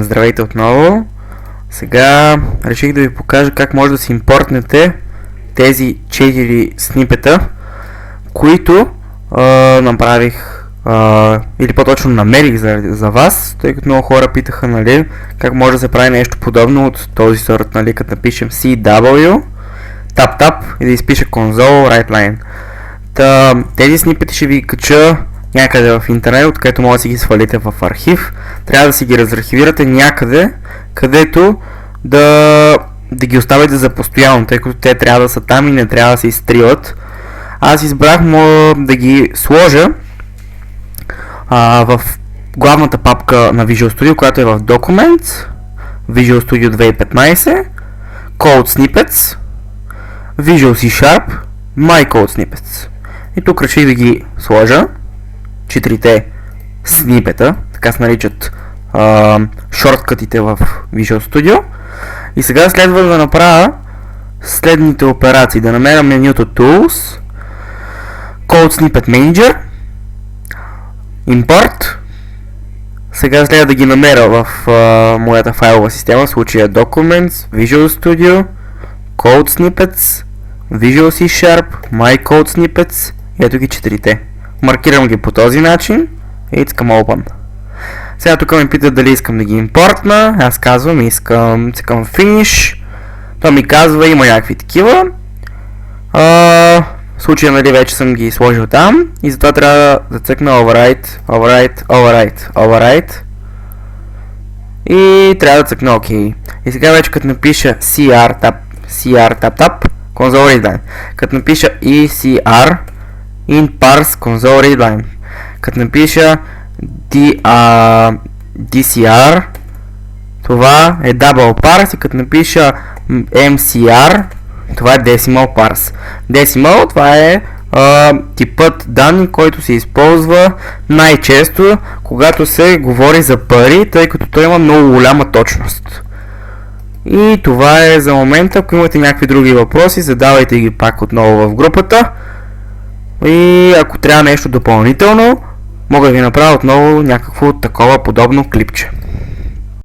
Здравейте отново. Сега реших да ви покажа как може да си импортнете тези 4 снипета, които направих или по-точно намерих за вас, тъй като много хора питаха, нали, как може да се прави нещо подобно от този сорт, нали, като напишем CW, tap и да изпише console write line. Тези снипети ще ви кача някъде в интернет, откъдето може да си ги свалите в архив. Трябва да си ги разархивирате някъде, където да ги оставите за постоянно, тъй като те трябва да са там и не трябва да се изтриват. Аз избрах да ги сложа в главната папка на Visual Studio, която е в Documents, Visual Studio 2015, Code Snippets, Visual C Sharp, My Code Snippets. И тук реших да ги сложа 4-те снипета, така се наричат шорткътите в Visual Studio. И сега следва да направя следните операции. Да намеря менюто Tools, Code Snippet Manager, Import. Сега следва да ги намеря в моята файлова система, в случая Documents, Visual Studio, Code Snippets, Visual C Sharp, My Code Snippets и ето ги 4-те. Маркирам ги по този начин и искам Open. Сега тук ме питат дали искам да ги импортна. Аз казвам искам Finish. То ми казва има някакви такива. В случая, нали, вече съм ги сложил там и затова трябва да цъкна Overwrite и трябва да цъкна OK. И сега вече като напиша CR tap console readline, като напиша ECR in parse console readline, като напиша DCR, това е double parse, и като напиша MCR, това е decimal parse. Decimal, това е типът данни, който се използва най-често, когато се говори за пари, тъй като той има много голяма точност. И това е за момента. Ако имате някакви други въпроси, задавайте ги пак отново в групата. И ако трябва нещо допълнително, мога да ви направя отново някакво такова подобно клипче.